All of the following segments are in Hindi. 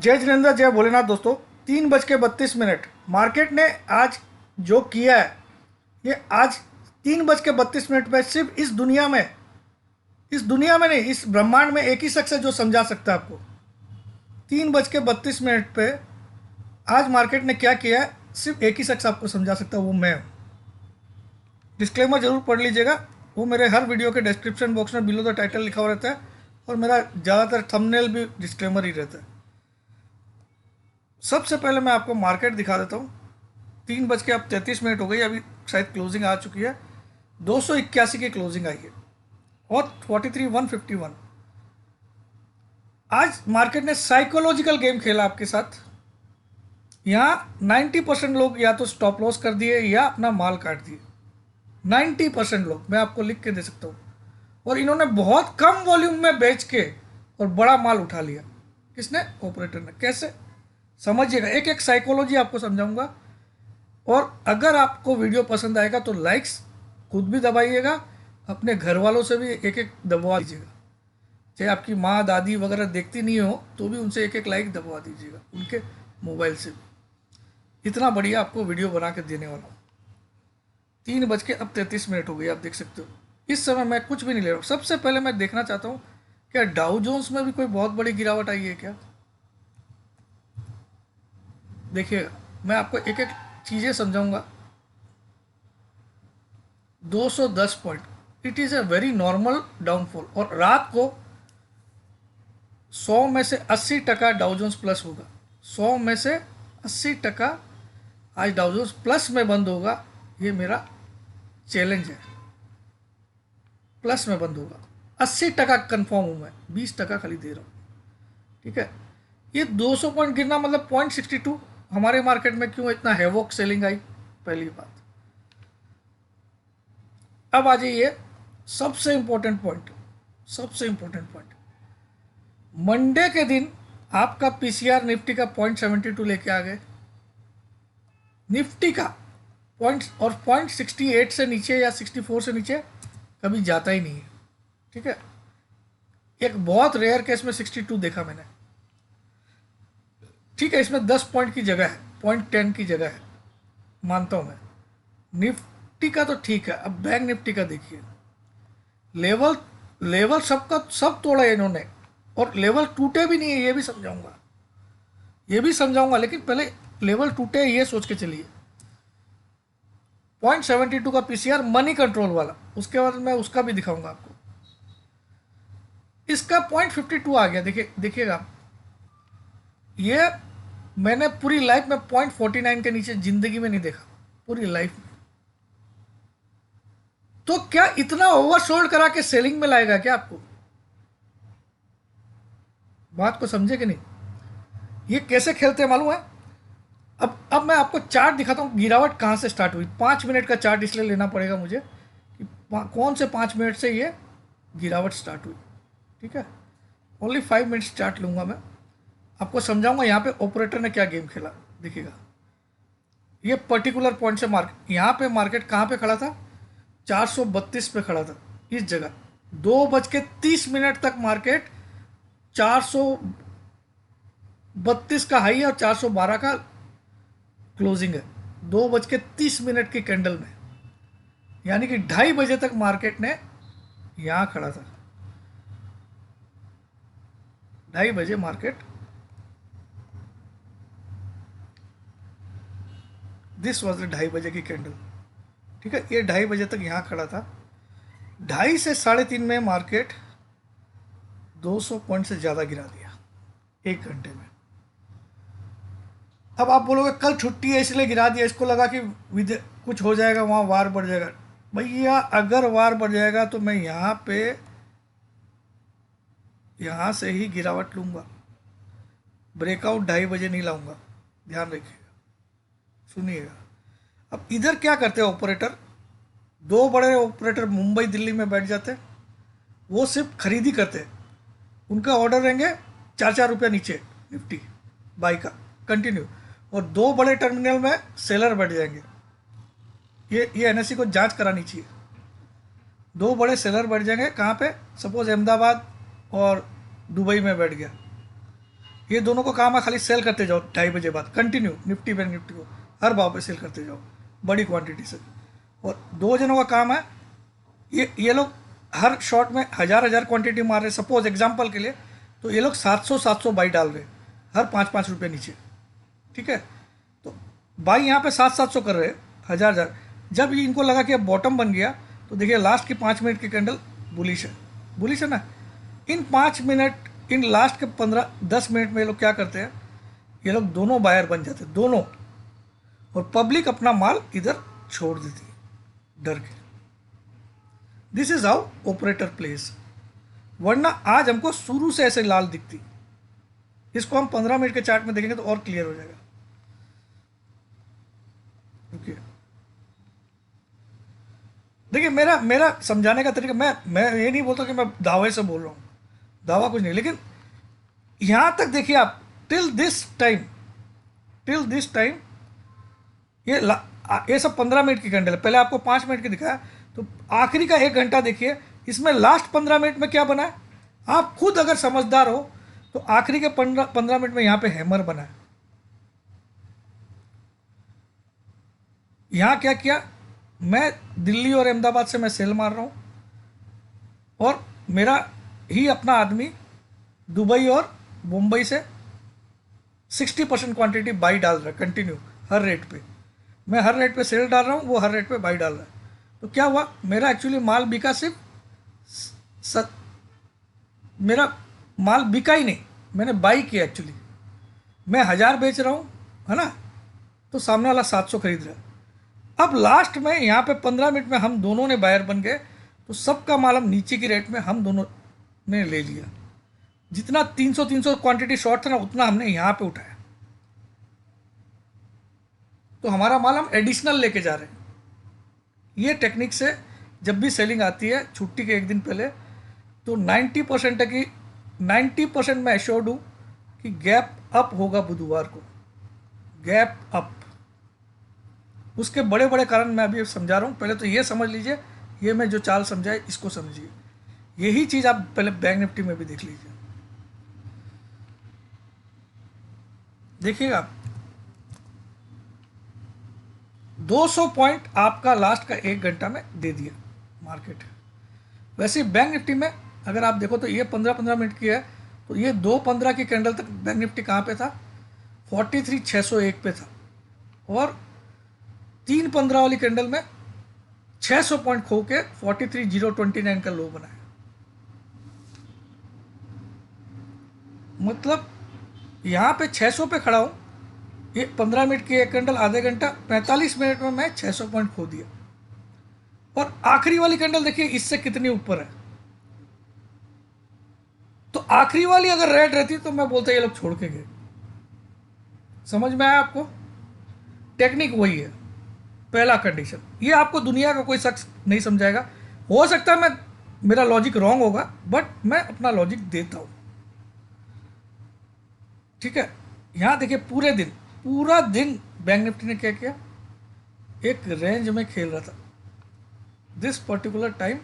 जय जिनेंद्र, जय भोलेनाथ। दोस्तों, 3:32 मार्केट ने आज जो किया है, ये आज 3:32 पे सिर्फ इस दुनिया में नहीं, इस ब्रह्मांड में एक ही शख्स है जो समझा सकता है आपको। 3:32 पे आज मार्केट ने क्या किया है, सिर्फ एक ही शख्स आपको समझा सकता है, वो मैं हूँ। डिस्क्लेमर जरूर पढ़ लीजिएगा, वो मेरे हर वीडियो के डिस्क्रिप्शन बॉक्स में बिलो द टाइटल लिखा हुआ रहता है, और मेरा ज़्यादातर थंबनेल भी डिस्क्लेमर ही रहता है। सबसे पहले मैं आपको मार्केट दिखा देता हूँ। 3:33 हो गई, अभी शायद क्लोजिंग आ चुकी है। 281 की क्लोजिंग आई है और 43,151। आज मार्केट ने साइकोलॉजिकल गेम खेला आपके साथ। यहाँ 90% लोग या तो स्टॉप लॉस कर दिए या अपना माल काट दिए। 90% लोग, मैं आपको लिख के दे सकता हूँ। और इन्होंने बहुत कम वॉल्यूम में बेच के और बड़ा माल उठा लिया। किसने? ऑपरेटर ने। कैसे? समझिएगा, एक एक साइकोलॉजी आपको समझाऊंगा। और अगर आपको वीडियो पसंद आएगा तो लाइक्स खुद भी दबाइएगा, अपने घर वालों से भी एक एक दबवा दीजिएगा। चाहे आपकी माँ दादी वगैरह देखती नहीं हो तो भी उनसे एक एक लाइक दबवा दीजिएगा, उनके मोबाइल से भी। इतना बढ़िया आपको वीडियो बना के देने वाला हूँ। 3:33 हो गई, आप देख सकते हो। इस समय मैं कुछ भी नहीं ले रहा हूँ। सबसे पहले मैं देखना चाहता हूँ क्या डाउ जोन्स में भी कोई बहुत बड़ी गिरावट आई है क्या। देखिएगा, मैं आपको एक एक चीज़ें समझाऊंगा। 210 point, it is a very normal downfall. और रात को 100 में से 80% डाउ जोन्स प्लस होगा। 100 में से 80% आज डाउ जोन्स प्लस में बंद होगा। ये मेरा चैलेंज है, प्लस में बंद होगा। 80% कंफर्म हूँ मैं, 20% खाली दे रहा हूँ। ठीक है, ये 200 पॉइंट गिरना मतलब 0.62। हमारे मार्केट में क्यों इतना हैवॉक सेलिंग आई, पहली बात। अब आ जाइए सबसे इंपॉर्टेंट पॉइंट। सबसे इंपॉर्टेंट पॉइंट, मंडे के दिन आपका पीसीआर निफ्टी का 0.72 लेके आ गए। निफ्टी का पॉइंट, और 0.68 से नीचे या 64 से नीचे कभी जाता ही नहीं है। ठीक है, एक बहुत रेयर केस में 62 देखा मैंने। ठीक है, इसमें 10 पॉइंट की जगह है, 0.10 की जगह है, मानता हूं मैं। निफ्टी का तो ठीक है, अब बैंक निफ्टी का देखिए। लेवल लेवल सबका सब तोड़ा है इन्होंने, और लेवल टूटे भी नहीं है, ये भी समझाऊंगा। लेकिन पहले लेवल टूटे ये सोच के चलिए। 0.72 का पीसीआर मनी कंट्रोल वाला, उसके बाद मैं उसका भी दिखाऊंगा आपको। इसका 0.52 आ गया। देखिएगा, ये मैंने पूरी लाइफ में 0.49 के नीचे जिंदगी में नहीं देखा, पूरी लाइफ में। तो क्या इतना ओवरसोल्ड करा के सेलिंग में लाएगा क्या आपको? बात को समझे कि नहीं? ये कैसे खेलते हैं मालूम है? अब मैं आपको चार्ट दिखाता हूँ, गिरावट कहाँ से स्टार्ट हुई। 5 मिनट का चार्ट इसलिए लेना पड़ेगा मुझे कि कौन से 5 मिनट से ये गिरावट स्टार्ट हुई। ठीक है, ओनली 5 मिनट्स चार्ट लूँगा मैं, आपको समझाऊंगा यहाँ पे ऑपरेटर ने क्या गेम खेला। देखिएगा, ये पर्टिकुलर पॉइंट से मार्केट, यहाँ पे मार्केट कहाँ पे खड़ा था? 432 पे खड़ा था, इस जगह। 2:30 तक मार्केट 432 का हाई है और 412 का क्लोजिंग है। 2:30 की कैंडल में, यानी कि 2:30 तक मार्केट ने यहां खड़ा था। 2:30 मार्केट, दिस वॉज द 2:30 की कैंडल। ठीक है, ये 2:30 तक यहां खड़ा था। 2:30 से 3:30 में मार्केट 200 पॉइंट से ज़्यादा गिरा दिया एक घंटे में। अब आप बोलोगे कल छुट्टी है इसलिए गिरा दिया, इसको लगा कि कुछ हो जाएगा, वहाँ वार बढ़ जाएगा। भैया, अगर वार बढ़ जाएगा तो मैं यहाँ से ही गिरावट लूँगा, ब्रेकआउट 2:30 नहीं लाऊंगा, ध्यान रखिएगा, सुनिएगा। अब इधर क्या करते हैं ऑपरेटर? दो बड़े ऑपरेटर मुंबई दिल्ली में बैठ जाते हैं, वो सिर्फ खरीदी करते हैं। उनका ऑर्डर रहेंगे 4-4 रुपये नीचे निफ्टी बाई का कंटिन्यू, और 2 बड़े टर्मिनल में सेलर बैठ जाएंगे। ये एनएससी को जांच करानी चाहिए। 2 बड़े सेलर बैठ जाएंगे कहाँ पे? सपोज अहमदाबाद और दुबई में बैठ गया। ये दोनों को काम है खाली सेल करते जाओ 2:30 बजे बाद कंटिन्यू, निफ्टी बैंक निफ्टी को हर भाव पे सेल करते जाओ बड़ी क्वांटिटी से। और 2 जनों का काम है, ये लोग हर शॉट में 1000 क्वांटिटी मार रहे, सपोज एग्जांपल के लिए, तो ये लोग 700 बाई डाल रहे हर 5-5 रुपये नीचे, ठीक है। तो बाई यहाँ पे 700 कर रहे 1000। जब ये इनको लगा कि अब बॉटम बन गया, तो देखिए लास्ट की 5 मिनट की कैंडल बुलिश है ना। इन 5 मिनट, इन लास्ट के 15-10 मिनट में ये लोग क्या करते हैं, ये लोग दोनों बायर बन जाते हैं दोनों, और पब्लिक अपना माल इधर छोड़ देती है डर के। This is how operator place. वरना आज हमको शुरू से ऐसे लाल दिखती, इसको हम 15 मिनट के चार्ट में देखेंगे तो और क्लियर हो जाएगा। ओके, देखिए मेरा समझाने का तरीका, मैं ये नहीं बोलता कि मैं दावे से बोल रहा हूँ, दावा कुछ नहीं, लेकिन यहां तक देखिए आप, टिल दिस टाइम ये सब 15 मिनट की कैंडल है। पहले आपको 5 मिनट की दिखाया, तो आखिरी का 1 घंटा देखिए, इसमें लास्ट 15 मिनट में क्या बना है। आप खुद अगर समझदार हो तो आखिरी के 15 मिनट में यहां पे हैमर बना है। यहां क्या किया, मैं दिल्ली और अहमदाबाद से मैं सेल मार रहा हूं, और मेरा ही अपना आदमी दुबई और मुंबई से 60% क्वांटिटी बाई डाल रहा है कंटिन्यू हर रेट पे। मैं हर रेट पे सेल डाल रहा हूँ, वो हर रेट पे बाई डाल रहा है। तो क्या हुआ, मेरा एक्चुअली माल बिका मेरा माल बिका ही नहीं, मैंने बाई किया एक्चुअली। मैं 1000 बेच रहा हूँ, है ना, तो सामने वाला 700 खरीद रहा है। अब लास्ट में यहाँ पे 15 मिनट में हम दोनों ने बायर बन गए, तो सबका माल हम नीचे की रेट में हम दोनों ने ले लिया। जितना 300 क्वांटिटी शॉर्ट था ना, उतना हमने यहाँ पे उठाया, तो हमारा माल हम एडिशनल लेके जा रहे हैं। ये टेक्निक से जब भी सेलिंग आती है छुट्टी के 1 दिन पहले, तो 90% मैं एश्योर्ड हूँ कि गैप अप होगा बुधवार को, गैप अप। उसके बड़े बड़े कारण मैं अभी समझा रहा हूँ, पहले तो ये समझ लीजिए, ये मैं जो चाल समझाए इसको समझिए। यही चीज़ आप पहले बैंक निफ्टी में भी देख लीजिए, देखिएगा 200 पॉइंट आपका लास्ट का 1 घंटा में दे दिया मार्केट। वैसे ही बैंक निफ्टी में अगर आप देखो तो ये 15-15 मिनट की है, तो ये 2:15 की कैंडल तक बैंक निफ्टी कहाँ पे था, 43,601 पे था, और 3:15 वाली कैंडल में 600 पॉइंट खो के 43,029 का लो बनाया। मतलब यहाँ पे 600 पे खड़ा हूँ, ये 15 मिनट की 1 कैंडल, आधे घंटा 45 मिनट में मैं 600 पॉइंट खो दिया। और आखिरी वाली कैंडल देखिए इससे कितनी ऊपर है। तो आखिरी वाली अगर रेड रहती तो मैं बोलता ये लोग छोड़ के गए। समझ में आया आपको, टेक्निक वही है। पहला कंडीशन, ये आपको दुनिया का कोई शख्स नहीं समझाएगा। हो सकता है मैं मेरा लॉजिक रॉन्ग होगा, बट मैं अपना लॉजिक देता हूं, ठीक है। यहां देखिए पूरा दिन बैंक निफ्टी ने क्या किया, एक रेंज में खेल रहा था। दिस पर्टिकुलर टाइम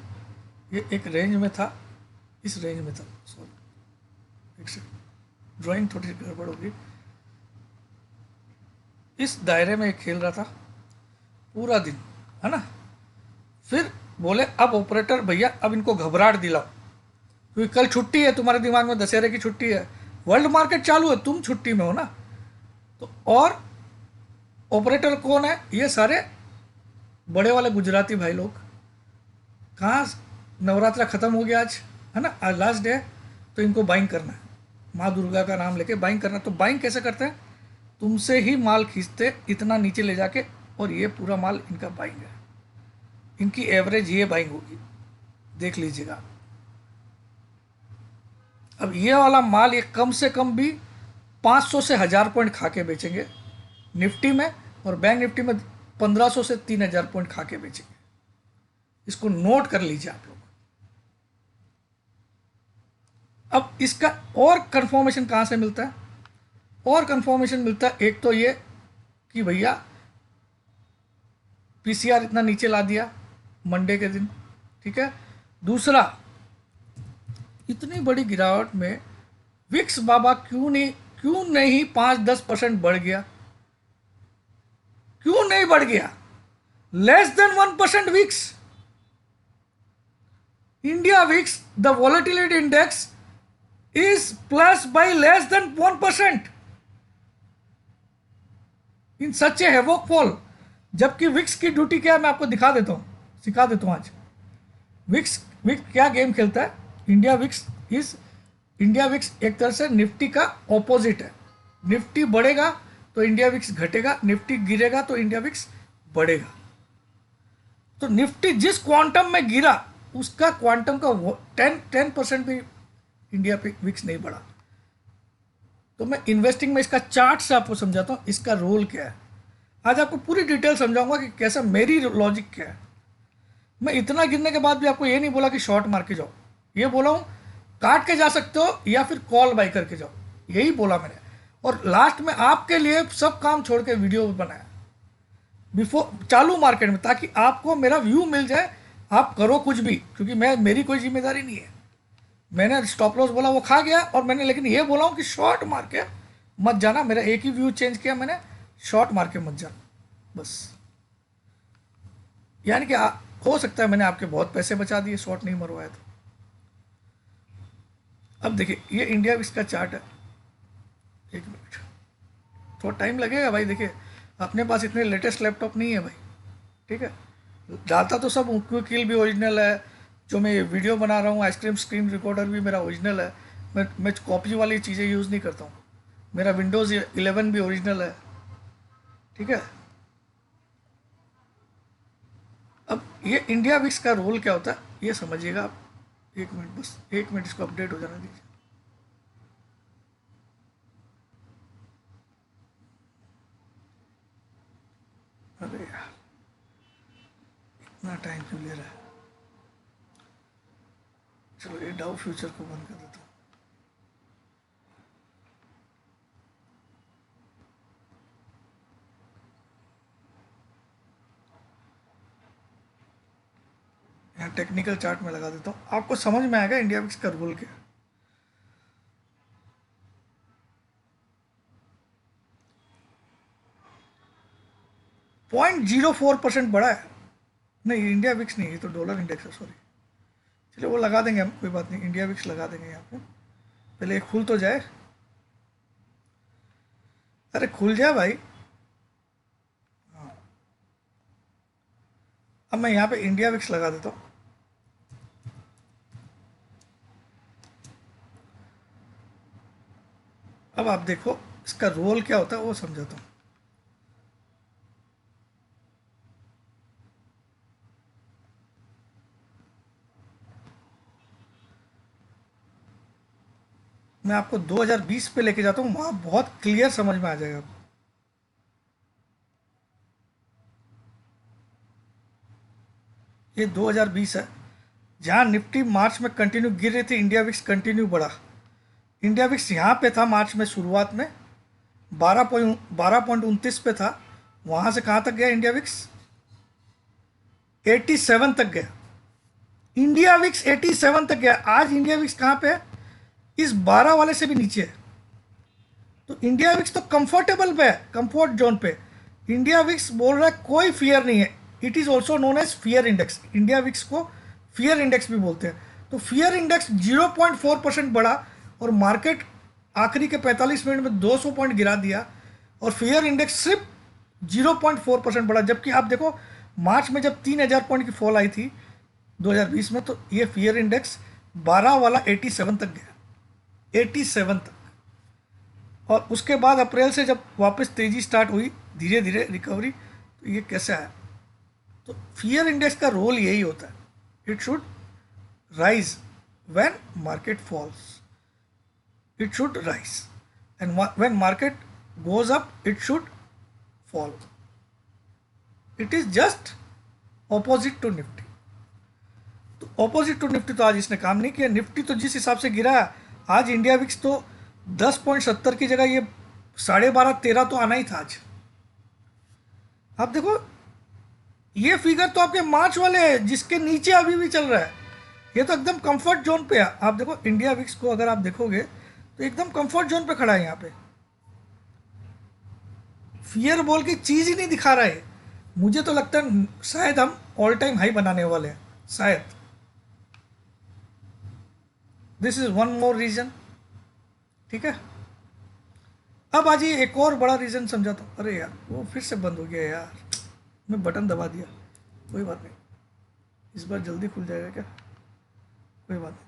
ये एक रेंज में था, इस रेंज में था, सॉरी एक सेकंड, ड्राइंग थोड़ी सी गड़बड़ होगी। इस दायरे में खेल रहा था पूरा दिन, है ना। फिर बोले अब ऑपरेटर भैया अब इनको घबराहट दिलाओ, क्योंकि कल छुट्टी है, तुम्हारे दिमाग में दशहरे की छुट्टी है, वर्ल्ड मार्केट चालू है, तुम छुट्टी में हो ना। तो और ऑपरेटर कौन है, ये सारे बड़े वाले गुजराती भाई लोग। कहाँ नवरात्रा खत्म हो गया आज, है ना, आज लास्ट डे है, तो इनको बाइंग करना है, माँ दुर्गा का नाम लेके बाइंग करना। तो बाइंग कैसे करते हैं, तुमसे ही माल खींचते इतना नीचे ले जाके, और ये पूरा माल इनका बाइंग है। इनकी एवरेज ये बाइंग होगी, देख लीजिएगा। अब ये वाला माल ये कम से कम भी 500 से 1000 पॉइंट खा के बेचेंगे निफ्टी में, और बैंक निफ्टी में 1500 से 3000 पॉइंट खा के बेचेंगे। इसको नोट कर लीजिए आप लोग। अब इसका और कंफर्मेशन कहाँ से मिलता है, और कंफर्मेशन मिलता है, एक तो ये कि भैया पीसीआर इतना नीचे ला दिया मंडे के दिन, ठीक है। दूसरा, इतनी बड़ी गिरावट में विक्स बाबा क्यों नहीं क्यों नहीं 5-10% बढ़ गया? क्यों नहीं बढ़ गया? Less than 1% VIX. India VIX the volatility index is plus by less than 1% in such a havoc fall. जबकि विक्स की ड्यूटी क्या है मैं आपको दिखा देता हूं, सिखा देता हूं आज। विक्स विक्स क्या गेम खेलता है? इंडिया विक्स एक तरह से निफ्टी का ऑपोजिट है। निफ्टी बढ़ेगा तो इंडिया विक्स घटेगा, निफ्टी गिरेगा तो इंडिया विक्स बढ़ेगा। तो निफ्टी जिस क्वांटम में गिरा उसका क्वांटम का 10% भी इंडिया पे विक्स नहीं बढ़ा। तो मैं इन्वेस्टिंग में इसका चार्ट से आपको समझाता हूँ इसका रोल क्या है। आज आपको पूरी डिटेल समझाऊंगा कि कैसा मेरी लॉजिक क्या है। मैं इतना गिरने के बाद भी आपको ये नहीं बोला कि शॉर्ट मार के जाओ, ये बोला हूँ काट के जा सकते हो या फिर कॉल बाई करके जाओ, यही बोला मैंने। और लास्ट में आपके लिए सब काम छोड़ के वीडियो बनाया बिफोर चालू मार्केट में, ताकि आपको मेरा व्यू मिल जाए। आप करो कुछ भी, क्योंकि मेरी कोई जिम्मेदारी नहीं है। मैंने स्टॉप लॉस बोला वो खा गया, और मैंने लेकिन ये बोला हूँ कि शॉर्ट मार के मत जाना। मेरा एक ही व्यू चेंज किया मैंने, शॉर्ट मार के मत जाना बस। यानी कि हो सकता है मैंने आपके बहुत पैसे बचा दिए शॉर्ट नहीं मरवाया तो। अब देखिए ये इंडिया विक्स का चार्ट है। एक मिनट, थोड़ा टाइम लगेगा भाई। देखिए अपने पास इतने लेटेस्ट लैपटॉप नहीं है भाई, ठीक है। डाटा तो सब क्विक भी ओरिजिनल है, जो मैं वीडियो बना रहा हूँ आइसक्रीम स्क्रीन रिकॉर्डर भी मेरा ओरिजिनल है। मैं कॉपी वाली चीज़ें यूज़ नहीं करता हूँ। मेरा विंडोज़ 11 भी ओरिजिनल है, ठीक है। अब ये इंडिया विक्स का रोल क्या होता है ये समझिएगा आप। एक मिनट, बस एक मिनट, इसको अपडेट हो जाना दीजिए। अरे यार इतना टाइम क्यों ले रहा है? चलो ये डाउ फ्यूचर को बंद कर देता हूँ। यहाँ टेक्निकल चार्ट में लगा देता हूँ, आपको समझ में आएगा इंडिया विक्स का रोल क्या है। .04% बढ़ा है। नहीं इंडिया विक्स नहीं, ये तो डॉलर इंडेक्स है, सॉरी। चलिए वो लगा देंगे हम, कोई बात नहीं, इंडिया विक्स लगा देंगे यहाँ पे। पहले एक खुल तो जाए। अरे खुल जाए भाई। हाँ, अब मैं यहाँ पे इंडिया विक्स लगा देता हूँ। अब आप देखो इसका रोल क्या होता है वो समझाता हूँ। मैं आपको 2020 पे लेके जाता हूँ, वहाँ बहुत क्लियर समझ में आ जाएगा आपको। ये 2020 है, जहाँ निफ्टी मार्च में कंटिन्यू गिर रही थी, इंडिया विक्स कंटिन्यू बढ़ा। इंडिया विक्स यहाँ पे था मार्च में शुरुआत में 12.29 पे था। वहाँ से कहाँ तक गया इंडिया विक्स? 87 तक गया। इंडिया विक्स 87 तक गया। आज इंडिया विक्स कहाँ पे है? इस 12 वाले से भी नीचे है। तो इंडिया विक्स तो कंफर्टेबल पे है, कंफर्ट जोन पे। इंडिया विक्स बोल रहा है कोई फियर नहीं है। It is also known as fear index. India VIX को फियर इंडेक्स भी बोलते हैं। तो फियर इंडेक्स 0.4% बढ़ा, और मार्केट आखिरी के 45 मिनट में 200 पॉइंट गिरा दिया, और फियर इंडेक्स सिर्फ 0.4% बढ़ा। जबकि आप देखो मार्च में जब 3000 पॉइंट की फॉल आई थी 2020 में, तो ये फियर इंडेक्स 12 वाला 87 तक गया, 87 तक। और उसके बाद अप्रैल से जब वापस तेज़ी स्टार्ट हुई, धीरे धीरे रिकवरी, तो ये कैसे आया? तो फियर इंडेक्स का रोल यही होता है, it should rise when market falls, it should rise, and when market goes up it should fall. It is just opposite to nifty. तो opposite to nifty तो आज इसने काम नहीं किया। निफ्टी तो जिस हिसाब से गिरा, आज इंडिया विक्स तो 10.70 की जगह ये 12.5-13 तो आना ही था आज। आप देखो ये फिगर तो आपके मार्च वाले हैं, जिसके नीचे अभी भी चल रहा है। ये तो एकदम कंफर्ट जोन पे है। आप देखो इंडिया विक्स को अगर आप देखोगे तो एकदम कंफर्ट जोन पे खड़ा है यहाँ पे। फियर बॉल की चीज़ ही नहीं दिखा रहा है। मुझे तो लगता है शायद हम ऑल टाइम हाई बनाने वाले हैं, शायद। This is one more reason. ठीक है, अब आज ये एक और बड़ा रीजन समझाता हूँ। अरे यार वो फिर से बंद हो गया यार, मैं बटन दबा दिया। कोई बात नहीं, इस बार जल्दी खुल जाएगा क्या? कोई बात नहीं,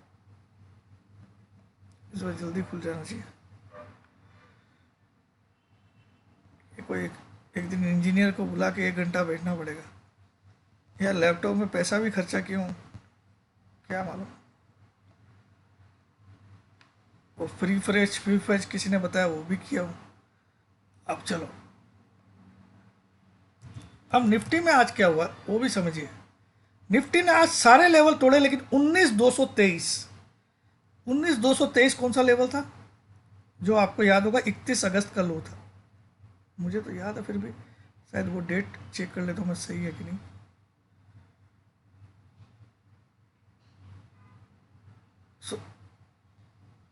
इस बार जल्दी खुल जाना चाहिए। ये कोई एक दिन इंजीनियर को बुला के 1 घंटा बैठना पड़ेगा यार। लैपटॉप में पैसा भी खर्चा क्यों, क्या मालूम। वो फ्री फ्रेश किसी ने बताया, वो भी किया हूँ। अब चलो, अब निफ्टी में आज क्या हुआ वो भी समझिए। निफ्टी ने आज सारे लेवल तोड़े, लेकिन 19,223, 19,223 कौन सा लेवल था? जो आपको याद होगा 31 अगस्त का लो था। मुझे तो याद है, फिर भी शायद वो डेट चेक कर लेता हूँ मैं, सही है कि नहीं। सो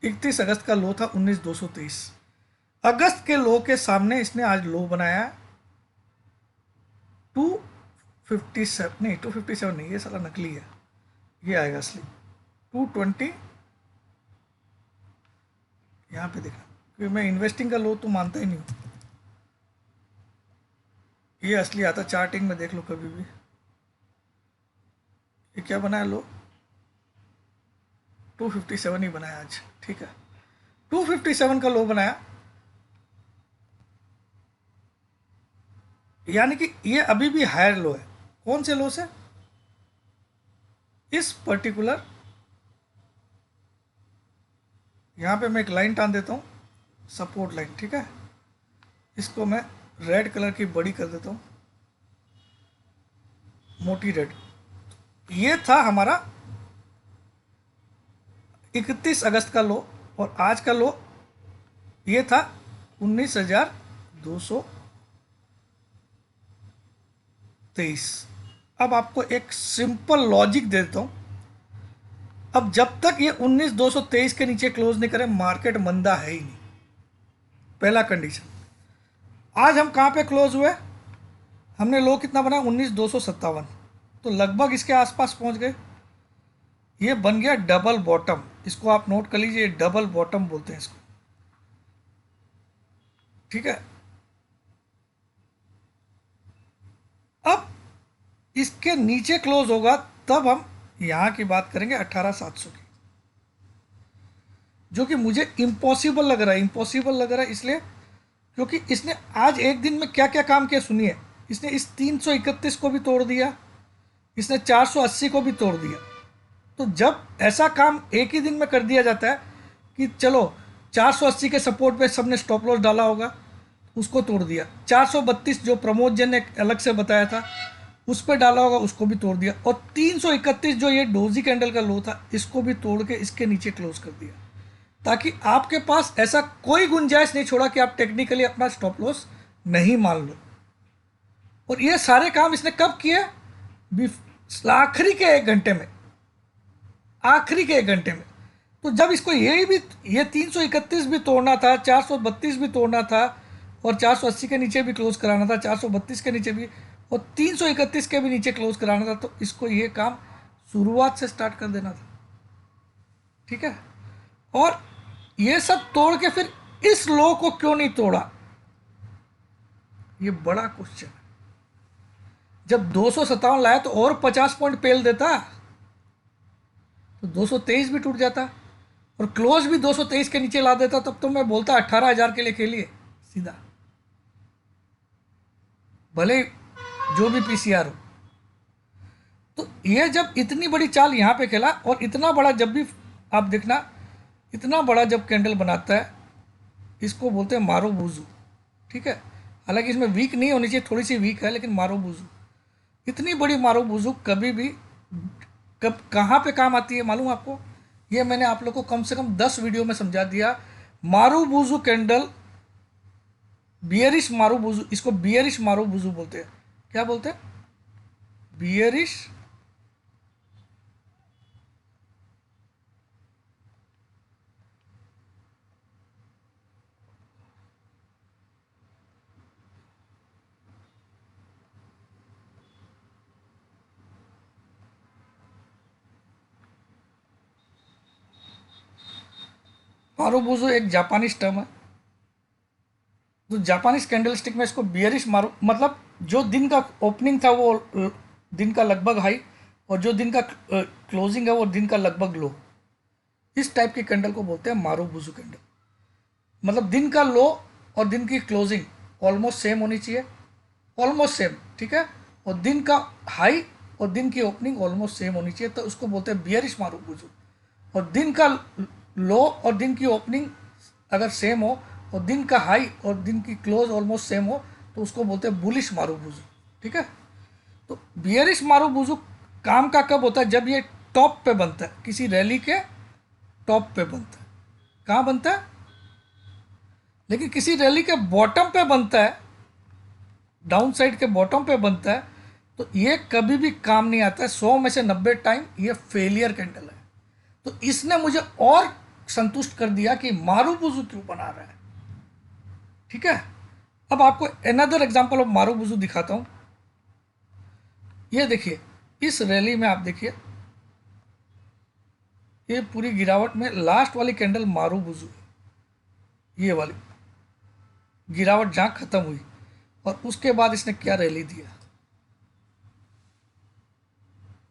31 अगस्त का लो था 19,223। अगस्त के लो के सामने इसने आज लो बनाया 257, नहीं 257 नहीं, ये साला नकली है, ये आएगा असली 220। यहाँ पे देखना, क्योंकि मैं इन्वेस्टिंग का लो तो मानता ही नहीं हूँ। ये असली आता, चार्टिंग में देख लो कभी भी। ये क्या बनाया लो? 257 ही बनाया आज। ठीक है, 257 का लो बनाया, यानी कि ये अभी भी हायर लो है। कौन से लो से? इस पर्टिकुलर, यहाँ पे मैं एक लाइन टान देता हूँ, सपोर्ट लाइन। ठीक है, इसको मैं रेड कलर की बड़ी कर देता हूँ, मोटी रेड। ये था हमारा 31 अगस्त का लो, और आज का लो ये था 19,223। अब आपको एक सिंपल लॉजिक दे देता हूँ। अब जब तक ये 19,223 के नीचे क्लोज नहीं करे, मार्केट मंदा है ही नहीं। पहला कंडीशन। आज हम कहाँ पे क्लोज हुए? हमने लो कितना बना? 19,257, तो लगभग इसके आसपास पहुंच गए। ये बन गया डबल बॉटम, इसको आप नोट कर लीजिए, डबल बॉटम बोलते हैं इसको। ठीक है, अब इसके नीचे क्लोज होगा तब हम यहां की बात करेंगे 18,700 की, जो कि मुझे इम्पॉसिबल लग रहा है। इम्पॉसिबल लग रहा है इसलिए क्योंकि इसने आज एक दिन में क्या क्या काम किया सुनिए। इसने इस 331 को भी तोड़ दिया, इसने 480 को भी तोड़ दिया। तो जब ऐसा काम एक ही दिन में कर दिया जाता है कि चलो 480 के सपोर्ट पे सबने स्टॉप लॉस डाला होगा, उसको तोड़ दिया। 432 जो प्रमोद जैन ने अलग से बताया था उस पर डाला होगा, उसको भी तोड़ दिया। और 331 जो ये डोजी कैंडल का लो था, इसको भी तोड़ के इसके नीचे क्लोज कर दिया, ताकि आपके पास ऐसा कोई गुंजाइश नहीं छोड़ा कि आप टेक्निकली अपना स्टॉप लॉस नहीं मान लो। और ये सारे काम इसने कब किए? आखिरी के 1 घंटे में, आखिरी के 1 घंटे में। तो जब इसको यही भी, ये 331 भी तोड़ना था, 432 भी तोड़ना था, और 480 के नीचे भी क्लोज कराना था, 432 के नीचे भी, और 331 के भी नीचे क्लोज कराना था, तो इसको ये काम शुरुआत से स्टार्ट कर देना था। ठीक है, और ये सब तोड़ के फिर इस लो को क्यों नहीं तोड़ा? ये बड़ा क्वेश्चन है। जब 257 लाया तो और 50 पॉइंट पेल देता, तो 223 भी टूट जाता, और क्लोज भी 223 के नीचे ला देता, तब तो मैं बोलता 18,000 के लिए खेलिए सीधा, भले जो भी पीसीआर हो। तो ये जब इतनी बड़ी चाल यहाँ पे खेला, और इतना बड़ा, जब भी आप देखना, इतना बड़ा जब कैंडल बनाता है, इसको बोलते हैं मारो बूजू। ठीक है, हालांकि इसमें वीक नहीं होनी चाहिए, थोड़ी सी वीक है, लेकिन मारो बूजू, इतनी बड़ी मारो बूजू कभी भी कब कहाँ पे काम आती है मालूम आपको? ये मैंने आप लोग को कम से कम 10 वीडियो में समझा दिया। मारू बूजू कैंडल, बियरिश मारू बूजू, इसको बियरिश मारू बूजू बोलते हैं। क्या बोलते हैं? बियरिश मारुबुजु एक जापानीज टर्म है। तो जापानीज कैंडलस्टिक में इसको बियरिश मारू, मतलब जो दिन का ओपनिंग था वो दिन का लगभग हाई, और जो दिन का क्लोजिंग है वो दिन का लगभग लो। इस टाइप की कैंडल को बोलते हैं मारुबुजु कैंडल। मतलब दिन का लो और दिन की क्लोजिंग ऑलमोस्ट सेम होनी चाहिए, ऑलमोस्ट सेम, ठीक है। और दिन का हाई और दिन की ओपनिंग ऑलमोस्ट सेम होनी चाहिए, तो उसको बोलते हैं बियरिश मारुबुजु। और दिन का लो और दिन की ओपनिंग अगर सेम हो और दिन का हाई और दिन की क्लोज ऑलमोस्ट सेम हो, तो उसको बोलते हैं बुलिश मारुबुजु, ठीक है। तो बियरिश मारुबुजु काम का कब होता है? जब ये टॉप पे बनता है, किसी रैली के टॉप पे बनता है। कहाँ बनता है? लेकिन किसी रैली के बॉटम पे बनता है, डाउन साइड के बॉटम पे बनता है, तो ये कभी भी काम नहीं आता है। 100 में से 90 टाइम ये फेलियर कैंडल है। तो इसने मुझे और संतुष्ट कर दिया कि मारुबुजु क्यों बना रहा है, ठीक है। अब आपको अनदर एग्जांपल ऑफ मारुबुजु दिखाता हूं। ये देखिए, इस रैली में आप देखिए, ये पूरी गिरावट में लास्ट वाली कैंडल मारुबुजु है। ये वाली गिरावट जहां खत्म हुई, और उसके बाद इसने क्या रैली दिया।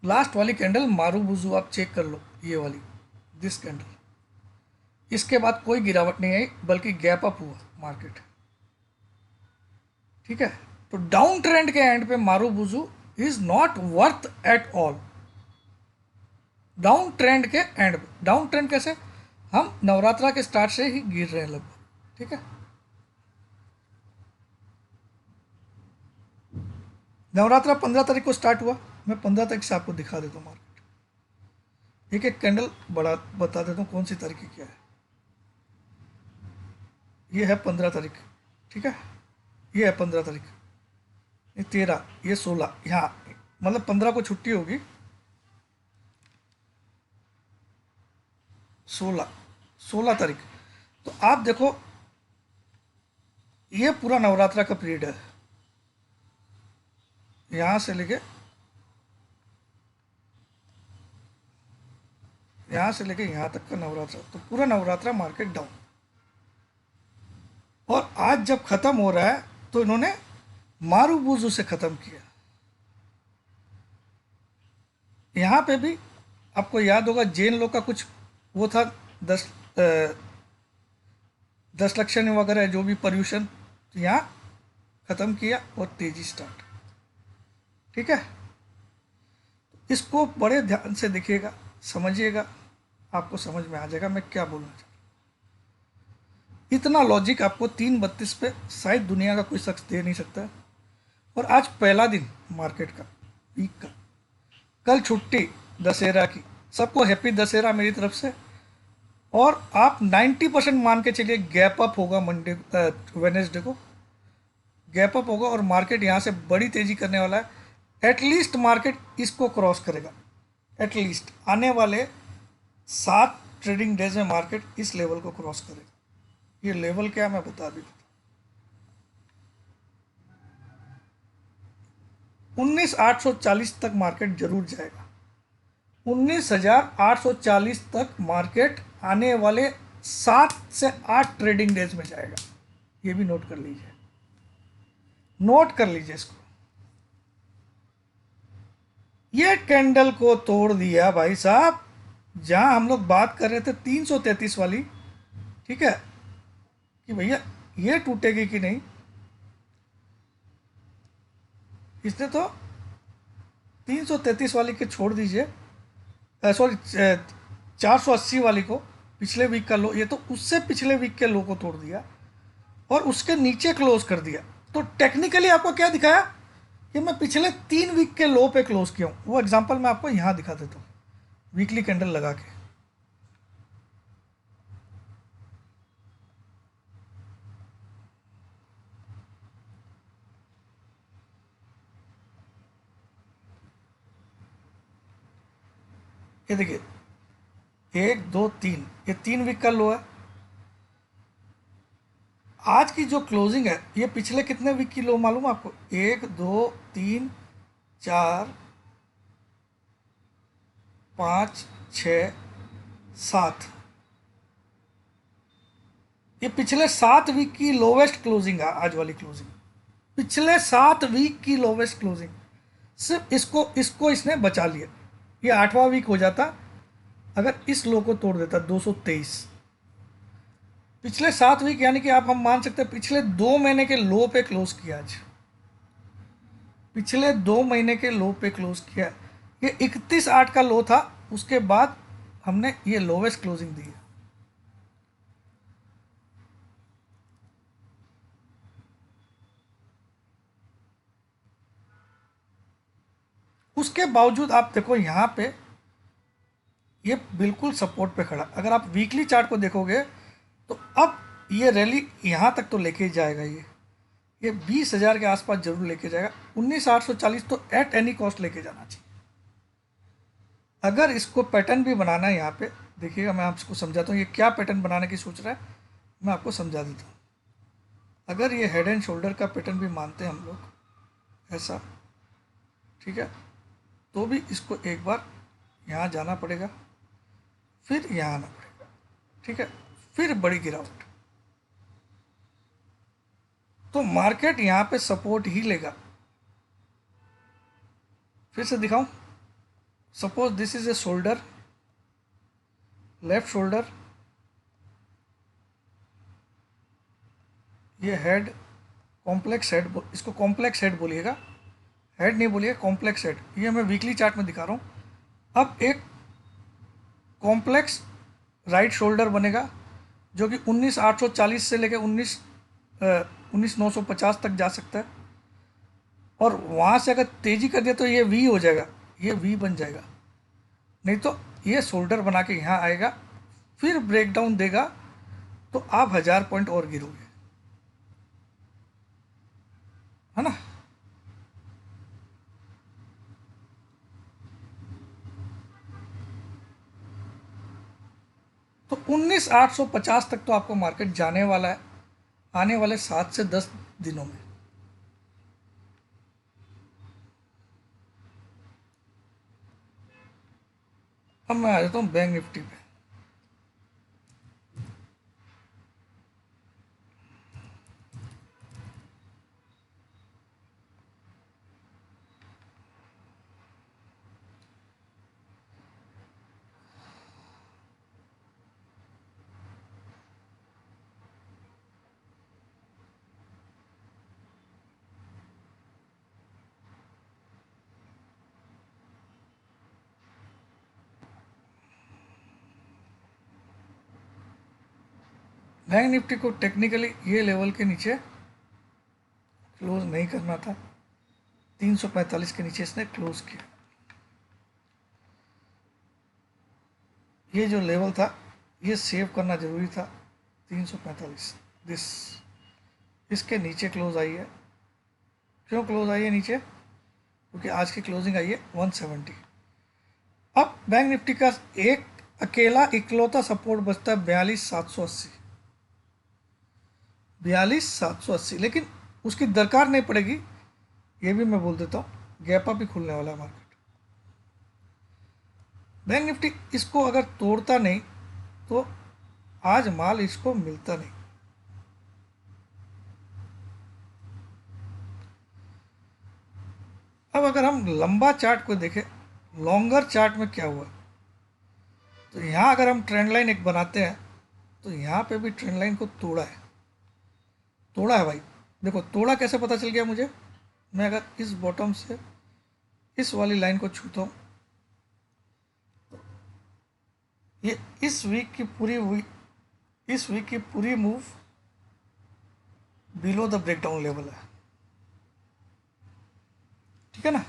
लास्ट वाली कैंडल मारुबुजु आप चेक कर लो, ये वाली दिस कैंडल। इसके बाद कोई गिरावट नहीं आई, बल्कि गैप अप हुआ मार्केट, ठीक है। तो डाउन ट्रेंड के एंड पे marubozu is not worth at all. Down trend के एंड पे, डाउन ट्रेंड कैसे? हम नवरात्रा के स्टार्ट से ही गिर रहे हैं लगभग, ठीक है। नवरात्रा 15 तारीख को स्टार्ट हुआ। मैं 15 तारीख से आपको दिखा देता हूँ मार्केट। एक एक कैंडल बड़ा बता देता हूँ कौन सी तारीख की क्या है। ये है 15 तारीख, ठीक है। ये है 15 तारीख, ये 13, ये 16, यहाँ मतलब 15 को छुट्टी होगी। 16 तारीख। तो आप देखो, ये पूरा नवरात्रा का पीरियड है, यहाँ से लेके यहाँ तक का नवरात्रा। तो पूरा नवरात्रा मार्केट डाउन, और आज जब खत्म हो रहा है तो इन्होंने मारुबुजु से खत्म किया। यहाँ पे भी आपको याद होगा जैन लोग का कुछ वो था, 10 लक्षण वगैरह जो भी पर्यूषण, तो यहाँ खत्म किया और तेजी स्टार्ट, ठीक है। इसको बड़े ध्यान से देखिएगा, समझिएगा, आपको समझ में आ जाएगा मैं क्या बोलना चाहता हूँ। इतना लॉजिक आपको 3:32 पे शायद दुनिया का कोई शख्स दे नहीं सकता। और आज पहला दिन मार्केट का, वीक का, कल छुट्टी दशहरा की। सबको हैप्पी दशहरा मेरी तरफ से। और आप 90% मान के चलिए गैप अप होगा मंडे वेनेसडे को, गैप अप होगा और मार्केट यहाँ से बड़ी तेजी करने वाला है। एटलीस्ट मार्केट इसको क्रॉस करेगा, एटलीस्ट आने वाले 7 ट्रेडिंग डेज में मार्केट इस लेवल को क्रॉस करेगा। ये लेवल क्या मैं बता भी देता हूँ, 19,840 तक मार्केट जरूर जाएगा। 19,840 तक मार्केट आने वाले 7 से 8 ट्रेडिंग डेज में जाएगा। ये भी नोट कर लीजिए, नोट कर लीजिए इसको। ये कैंडल को तोड़ दिया भाई साहब, जहां हम लोग बात कर रहे थे 333 वाली, ठीक है, कि भैया ये टूटेगी कि नहीं। इसने तो 333 वाली के छोड़ दीजिए, सॉरी 480 वाली को, पिछले वीक का लो, ये तो उससे पिछले वीक के लो को तोड़ दिया और उसके नीचे क्लोज कर दिया। तो टेक्निकली आपको क्या दिखाया कि मैं पिछले 3 वीक के लो पे क्लोज किया हूँ। वो एग्जांपल मैं आपको यहाँ दिखा देता हूँ, वीकली कैंडल लगा के। ये देखिए 1 2 3, ये 3 वीक का लो है। आज की जो क्लोजिंग है, ये पिछले कितने वीक की लो मालूम है आपको? 1 2 3 4 5 6 7, ये पिछले 7 वीक की लोवेस्ट क्लोजिंग है आज वाली क्लोजिंग, पिछले 7 वीक की लोवेस्ट क्लोजिंग। सिर्फ इसको इसको इसने बचा लिया। ये 8वां वीक हो जाता अगर इस लो को तोड़ देता 223। पिछले 7 वीक यानी कि आप हम मान सकते हैं पिछले 2 महीने के लो पे क्लोज किया आज, पिछले 2 महीने के लो पे क्लोज किया। ये 31/8 का लो था, उसके बाद हमने ये लोवेस्ट क्लोजिंग दी है। उसके बावजूद आप देखो यहाँ पे ये बिल्कुल सपोर्ट पे खड़ा। अगर आप वीकली चार्ट को देखोगे तो अब ये रैली यहाँ तक तो लेके जाएगा, ये 20,000 के आसपास जरूर लेके जाएगा। 19,840 तो एट एनी कॉस्ट लेके जाना चाहिए। अगर इसको पैटर्न भी बनाना है यहाँ पे देखिएगा, मैं आपको समझाता हूँ ये क्या पैटर्न बनाने की सोच रहा है, मैं आपको समझा देता हूँ। अगर ये हेड एंड शोल्डर का पैटर्न भी मानते हैं हम लोग ऐसा, ठीक है, तो भी इसको एक बार यहाँ जाना पड़ेगा, फिर यहाँ आना पड़ेगा, ठीक है, फिर बड़ी गिरावट। तो मार्केट यहाँ पे सपोर्ट ही लेगा। फिर से दिखाऊं, suppose this is a shoulder, left shoulder, ये हेड, कॉम्प्लेक्स हेड, इसको कॉम्प्लेक्स हेड बोलिएगा, हेड नहीं बोलिएगा, कॉम्प्लेक्स हेड। ये मैं वीकली चार्ट में दिखा रहा हूँ। अब एक कॉम्प्लेक्स राइट शोल्डर बनेगा जो कि 19,840 से लेकर 19,950 तक जा सकता है, और वहाँ से अगर तेज़ी कर दिया तो ये वी हो जाएगा, ये वी बन जाएगा। नहीं तो ये शोल्डर बना के यहाँ आएगा, फिर ब्रेकडाउन देगा तो आप 1000 पॉइंट और गिरोगे, है ना। तो 19,850 तक तो आपको मार्केट जाने वाला है आने वाले 7 से 10 दिनों में। अब मैं आ जाता हूँ बैंक निफ्टी पे। बैंक निफ्टी को टेक्निकली ये लेवल के नीचे क्लोज नहीं करना था, 345 के नीचे इसने क्लोज किया। ये जो लेवल था ये सेव करना जरूरी था, 345 दिस, इसके नीचे क्लोज आई है। क्यों क्लोज आई है नीचे? क्योंकि आज की क्लोजिंग आई है 170। अब बैंक निफ्टी का एक अकेला इकलौता सपोर्ट बचता है 42,780, 42,780, लेकिन उसकी दरकार नहीं पड़ेगी, ये भी मैं बोल देता हूँ, गैप अप ही खुलने वाला है मार्केट। बैंक निफ्टी इसको अगर तोड़ता नहीं तो आज माल इसको मिलता नहीं। अब अगर हम लंबा चार्ट को देखें, लॉन्गर चार्ट में क्या हुआ, तो यहाँ अगर हम ट्रेंड लाइन एक बनाते हैं तो यहाँ पे भी ट्रेंड लाइन को तोड़ा है, तोड़ा है भाई। देखो तोड़ा कैसे पता चल गया मुझे, मैं अगर इस बॉटम से इस वाली लाइन को छूता हूँ, ये इस वीक की पूरी move below the breakdown level है, ठीक है ना।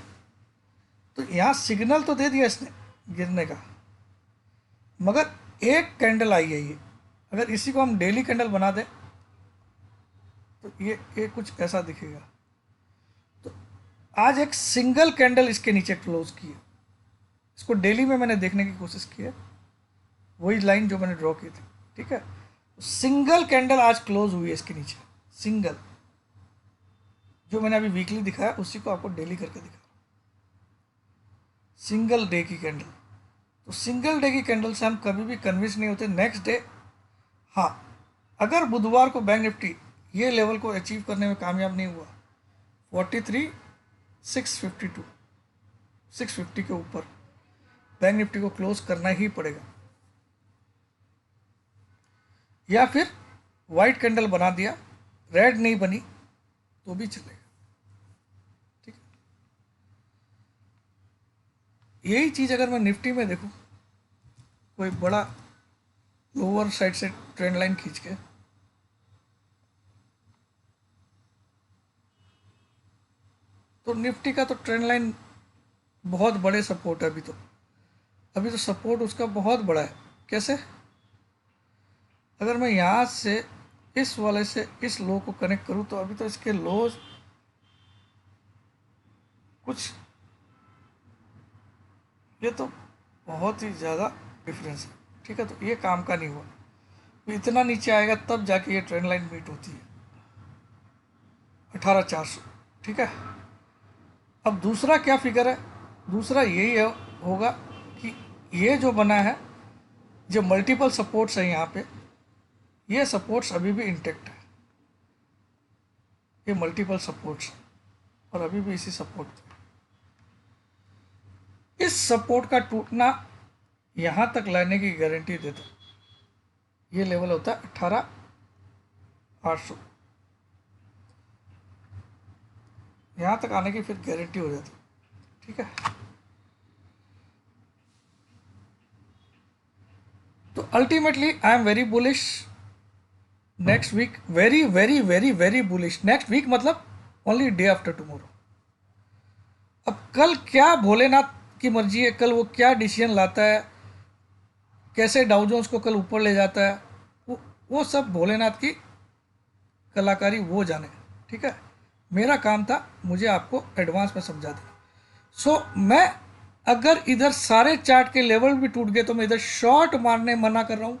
तो यहाँ सिग्नल तो दे दिया इसने गिरने का, मगर एक कैंडल आई है ये, अगर इसी को हम डेली कैंडल बना दें तो ये कुछ ऐसा दिखेगा। तो आज एक सिंगल कैंडल इसके नीचे क्लोज की है, इसको डेली में मैंने देखने की कोशिश की है, वही लाइन जो मैंने ड्रॉ की थी, ठीक है। सिंगल कैंडल आज क्लोज हुई है इसके नीचे, सिंगल, जो मैंने अभी वीकली दिखाया उसी को आपको डेली करके दिखा, सिंगल डे की कैंडल। तो सिंगल डे की कैंडल से हम कभी भी कन्विंस नहीं होते नेक्स्ट डे। हाँ, अगर बुधवार को बैंक निफ्टी ये लेवल को अचीव करने में कामयाब नहीं हुआ, 43,652 650 के ऊपर बैंक निफ्टी को क्लोज करना ही पड़ेगा, या फिर वाइट कैंडल बना दिया, रेड नहीं बनी तो भी चलेगा। ठीक है, यही चीज़ अगर मैं निफ्टी में देखूं, कोई बड़ा लोअर साइड से ट्रेंड लाइन खींच के तो निफ्टी का तो ट्रेंड लाइन बहुत बड़े सपोर्ट है। अभी तो सपोर्ट उसका बहुत बड़ा है। कैसे? अगर मैं यहाँ से इस वाले से इस लो को कनेक्ट करूँ तो अभी तो इसके लोज कुछ, ये तो बहुत ही ज़्यादा डिफरेंस है। ठीक है, तो ये काम का नहीं हुआ, तो इतना नीचे आएगा तब जाके ये ट्रेंड लाइन मीट होती है 18,400। ठीक है, अब दूसरा क्या फिगर है? दूसरा यही होगा कि ये जो बना है, जो मल्टीपल सपोर्ट्स हैं यहाँ पे, ये सपोर्ट्स अभी भी इंटेक्ट है, ये मल्टीपल सपोर्ट्स और अभी भी इसी सपोर्ट पे। इस सपोर्ट का टूटना यहाँ तक लाने की गारंटी देता, ये लेवल होता है 18,800, यहाँ तक आने की फिर गारंटी हो जाती। ठीक है, तो ultimately I am very bullish next week, very very very very bullish next week, मतलब ओनली डे आफ्टर टुमारो। अब कल क्या भोलेनाथ की मर्जी है, कल वो क्या डिसीजन लाता है, कैसे डाउ जोन्स को कल ऊपर ले जाता है, वो सब भोलेनाथ की कलाकारी, वो जाने। ठीक है, मेरा काम था मुझे आपको एडवांस में समझा देना। सो मैं अगर इधर सारे चार्ट के लेवल भी टूट गए तो मैं इधर शॉर्ट मारने मना कर रहा हूँ,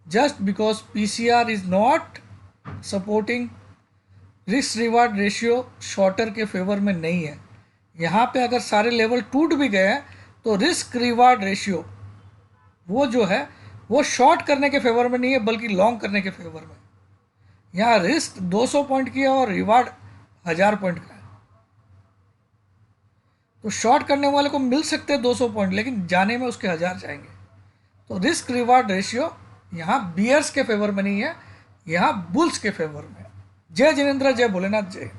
just because PCR is not supporting, risk reward ratio shorter के फेवर में नहीं है। यहाँ पे अगर सारे लेवल टूट भी गए हैं तो रिस्क रिवार्ड रेशियो वो जो है वो शॉर्ट करने के फेवर में नहीं है, बल्कि लॉन्ग करने के फेवर में। यहाँ रिस्क 200 पॉइंट की है और रिवार्ड 1000 पॉइंट का है, तो शॉर्ट करने वाले को मिल सकते हैं 200 पॉइंट, लेकिन जाने में उसके 1000 जाएंगे। तो रिस्क रिवार्ड रेशियो यहाँ बियर्स के फेवर में नहीं है, यहाँ बुल्स के फेवर में। जय जिनेंद्र, जय भोलेनाथ, जय।